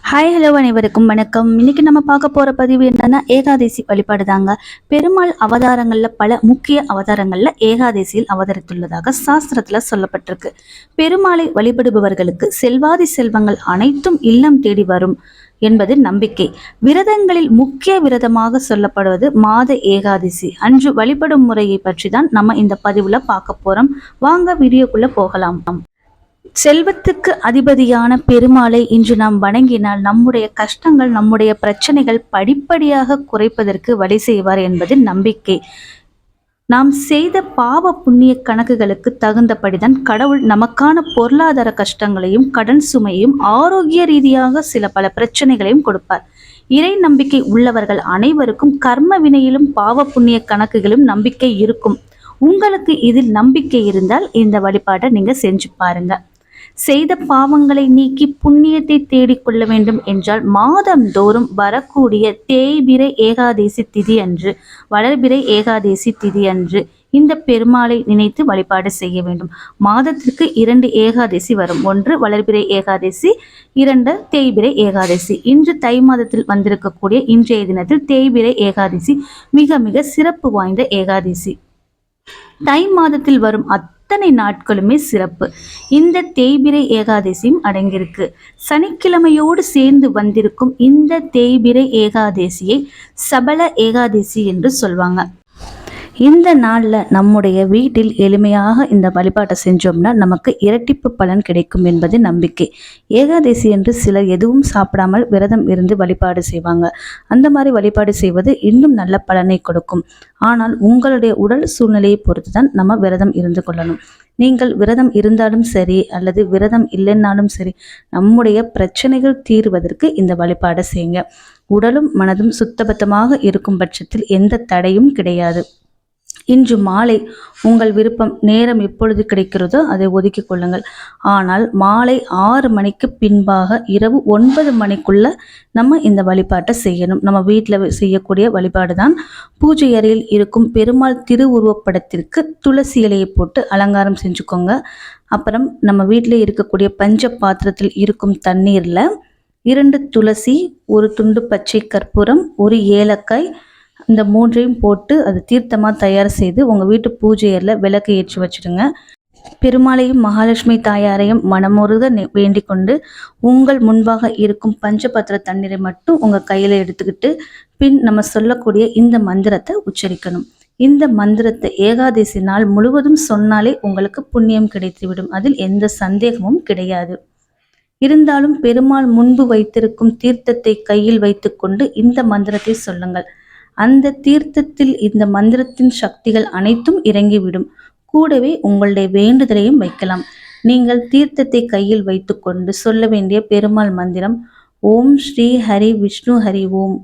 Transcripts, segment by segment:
Hi hello அனைவருக்கும் வணக்கம். இன்னைக்கு நம்ம பார்க்க போற பதிவு என்னன்னா ஏகாதசி வழிபாடு தாங்க. பெருமாள் அவதாரங்கள்ல பல முக்கிய அவதாரங்கள்ல ஏகாதசியில் அவதரித்துள்ளதாக சாஸ்திரத்துல சொல்லப்பட்டிருக்கு. பெருமாளை வழிபடுபவர்களுக்கு செல்வாதி செல்வங்கள் அனைத்தும் இல்லம் தேடி வரும் என்பது நம்பிக்கை. விரதங்களில் முக்கிய விரதமாக சொல்லப்படுவது மாத ஏகாதசி. அன்று வழிபடும் முறையை பற்றி தான் நம்ம இந்த பதிவுல பார்க்க போறோம். வாங்க வீடியோக்குள்ள போகலாம். செல்வத்துக்கு அதிபதியான பெருமாளை இன்று நாம் வணங்கினால் நம்முடைய கஷ்டங்கள், நம்முடைய பிரச்சனைகள் படிப்படியாக குறைப்பதற்கு வழி செய்வார் என்பது நம்பிக்கை. நாம் செய்த பாவ புண்ணிய கணக்குகளுக்கு தகுந்தபடிதான் கடவுள் நமக்கான பொருளாதார கஷ்டங்களையும் கடன் சுமையும் ஆரோக்கிய ரீதியாக சில பல பிரச்சனைகளையும் கொடுப்பார். இறை நம்பிக்கை உள்ளவர்கள் அனைவருக்கும் கர்ம வினையிலும் பாவ புண்ணிய கணக்குகளும் நம்பிக்கை இருக்கும். உங்களுக்கு இதில் நம்பிக்கை இருந்தால் இந்த வழிபாட்டை நீங்க செஞ்சு பாருங்க. செய்த பாவங்களை நீக்கி புண்ணியத்தை தேடிக்கொள்ள வேண்டும் என்றால் மாதந்தோறும் வரக்கூடிய தேய்பிறை ஏகாதசி திதி அன்று, வளர்பிறை ஏகாதசி திதி அன்று இந்த பெருமாளை நினைத்து வழிபாடு செய்ய வேண்டும். மாதத்திற்கு 2 ஏகாதசி வரும். ஒன்று வளர்பிறை ஏகாதசி, 2 தேய்பிறை ஏகாதசி. இன்று தை மாதத்தில் வந்திருக்கக்கூடிய இன்றைய தினத்தில் தேய்பிறை ஏகாதசி மிக மிக சிறப்பு வாய்ந்த ஏகாதசி. தை மாதத்தில் வரும் அத்தனை நாட்களுமே சிறப்பு. இந்த தேய்பிறை ஏகாதசியும் அடங்கியிருக்கு. சனிக்கிழமையோடு சேர்ந்து வந்திருக்கும் இந்த தேய்பிறை ஏகாதசியை சபல ஏகாதசி என்று சொல்வாங்க. இந்த நாளில் நம்முடைய வீட்டில் எளிமையாக இந்த வழிபாட்டை செஞ்சோம்னா நமக்கு இரட்டிப்பு பலன் கிடைக்கும் என்பது நம்பிக்கை. ஏகாதசி என்று சிலர் எதுவும் சாப்பிடாமல் விரதம் இருந்து வழிபாடு செய்வாங்க. அந்த மாதிரி வழிபாடு செய்வது இன்னும் நல்ல பலனை கொடுக்கும். ஆனால் உங்களுடைய உடல் சூழ்நிலையை பொறுத்து தான் நம்ம விரதம் இருந்து கொள்ளணும். நீங்கள் விரதம் இருந்தாலும் சரி அல்லது விரதம் இல்லைன்னாலும் சரி, நம்முடைய பிரச்சனைகள் தீர்வதற்கு இந்த வழிபாடை செய்யுங்க. உடலும் மனதும் சுத்தபத்தமாக இருக்கும் பட்சத்தில் எந்த தடையும் கிடையாது. இன்று மாலை உங்கள் விருப்பம், நேரம் எப்பொழுது கிடைக்கிறதோ அதை ஒதுக்கி கொள்ளுங்கள். ஆனால் மாலை 6 மணிக்கு பின்பாக இரவு 9 மணிக்குள்ள நம்ம இந்த வழிபாட்டை செய்யணும். நம்ம வீட்டில் செய்யக்கூடிய வழிபாடு தான். பூஜை அறையில் இருக்கும் பெருமாள் திருவுருவப்படத்திற்கு துளசி இலையை போட்டு அலங்காரம் செஞ்சுக்கோங்க. அப்புறம் நம்ம வீட்டில் இருக்கக்கூடிய பஞ்ச பாத்திரத்தில் இருக்கும் தண்ணீரில் 2 துளசி, 1 துண்டு பச்சை கற்பூரம், 1 ஏலக்காய், இந்த 3ஐயும் போட்டு அது தீர்த்தமாக தயார் செய்து உங்கள் வீட்டு பூஜை அறையில் விளக்கு ஏற்றி வச்சுடுங்க. பெருமாளையும் மகாலட்சுமி தாயாரையும் மனமுருக வேண்டிக் கொண்டு உங்கள் முன்பாக இருக்கும் பஞ்சபத்திர தண்ணீரை மட்டும் உங்கள் கையில் எடுத்துக்கிட்டு பின் நம்ம சொல்லக்கூடிய இந்த மந்திரத்தை உச்சரிக்கணும். இந்த மந்திரத்தை ஏகாதசி நாள் முழுவதும் சொன்னாலே உங்களுக்கு புண்ணியம் கிடைத்துவிடும். அதில் எந்த சந்தேகமும் கிடையாது. இருந்தாலும் பெருமாள் முன்பு வைத்திருக்கும் தீர்த்தத்தை கையில் வைத்துக்கொண்டு இந்த மந்திரத்தை சொல்லுங்கள். அந்த தீர்த்தத்தில் இந்த மந்திரத்தின் சக்திகள் அனைத்தும் இறங்கிவிடும். கூடவே உங்களுடைய வேண்டுதலையும் வைக்கலாம். நீங்கள் தீர்த்தத்தை கையில் வைத்துக்கொண்டு சொல்ல வேண்டிய பெருமாள் மந்திரம் ஓம் ஸ்ரீ ஹரி விஷ்ணு ஹரி ஓம்,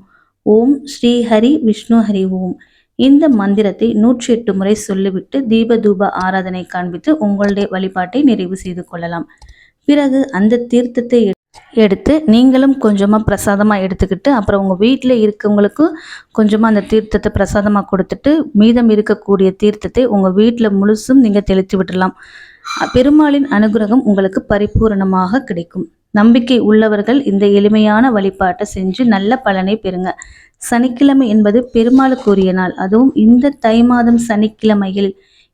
ஓம் ஸ்ரீ ஹரி விஷ்ணு ஹரி ஓம். இந்த மந்திரத்தை 108 முறை சொல்லிவிட்டு தீப தூப ஆராதனை காண்பித்து உங்களுடைய வழிபாட்டை நிறைவு செய்து கொள்ளலாம். பிறகு அந்த தீர்த்தத்தை எடுத்து நீங்களும் கொஞ்சமாக பிரசாதமாக எடுத்துக்கிட்டு அப்புறம் உங்கள் வீட்டில் இருக்கவங்களுக்கு கொஞ்சமாக அந்த தீர்த்தத்தை பிரசாதமாக கொடுத்துட்டு மீதம் இருக்கக்கூடிய தீர்த்தத்தை உங்கள் வீட்டில் முழுசும் நீங்கள் தெளித்து விடலாம். பெருமாளின் அனுகிரகம் உங்களுக்கு பரிபூரணமாக கிடைக்கும். நம்பிக்கை உள்ளவர்கள் இந்த எளிமையான வழிபாட்டை செஞ்சு நல்ல பலனை பெறுங்க. சனிக்கிழமை என்பது பெருமாளுக்குரிய நாள். அதுவும் இந்த தை மாதம் சனிக்கிழமையில்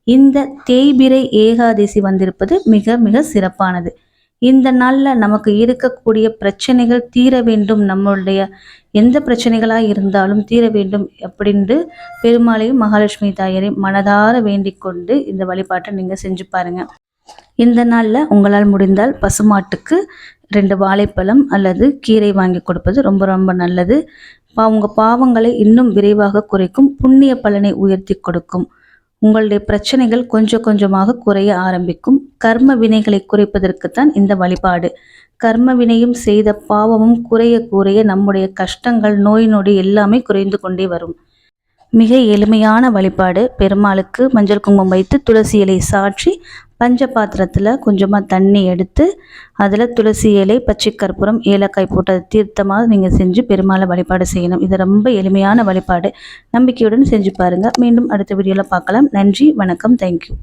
இந்த தேய்பிறை ஏகாதசி வந்திருப்பது மிக மிக சிறப்பானது. இந்த நாளில் நமக்கு இருக்கக்கூடிய பிரச்சனைகள் தீர வேண்டும், நம்மளுடைய எந்த பிரச்சனைகளாக இருந்தாலும் தீர வேண்டும் அப்படின்ட்டு பெருமாளையும் மகாலட்சுமி தாயாரையும் மனதார வேண்டிக் கொண்டு இந்த வழிபாட்டை நீங்கள் செஞ்சு பாருங்க. இந்த நாளில் உங்களால் முடிந்தால் பசுமாட்டுக்கு 2 வாழைப்பழம் அல்லது கீரை வாங்கி கொடுப்பது ரொம்ப ரொம்ப நல்லது. உங்கள் பாவங்களை இன்னும் விரைவாக குறைக்கும், புண்ணிய பலனை உயர்த்தி கொடுக்கும். உங்களுடைய பிரச்சனைகள் கொஞ்சம் கொஞ்சமாக குறைய ஆரம்பிக்கும். கர்ம வினைகளை குறைப்பதற்குத்தான் இந்த வழிபாடு. கர்ம வினையும் செய்த பாவமும் குறைய குறைய நம்முடைய கஷ்டங்கள், நோய் நொடி எல்லாமே குறைந்து கொண்டே வரும். மிக எளிமையான வழிபாடு. பெருமாளுக்கு மஞ்சள் குங்குமம் வைத்து துளசி இலை சாற்றி பஞ்ச பாத்திரத்தில் கொஞ்சமாக தண்ணி எடுத்து அதில் துளசி இலை, பச்சை கற்பூரம், ஏலக்காய் போட்டு அதை தீர்த்தமாக நீங்கள் செஞ்சு பெருமாளை வழிபாடு செய்யணும். இது ரொம்ப எளிமையான வழிபாடு. நம்பிக்கையுடன் செஞ்சு பாருங்கள். மீண்டும் அடுத்த வீடியோவில் பார்க்கலாம். நன்றி, வணக்கம், தேங்க்யூ.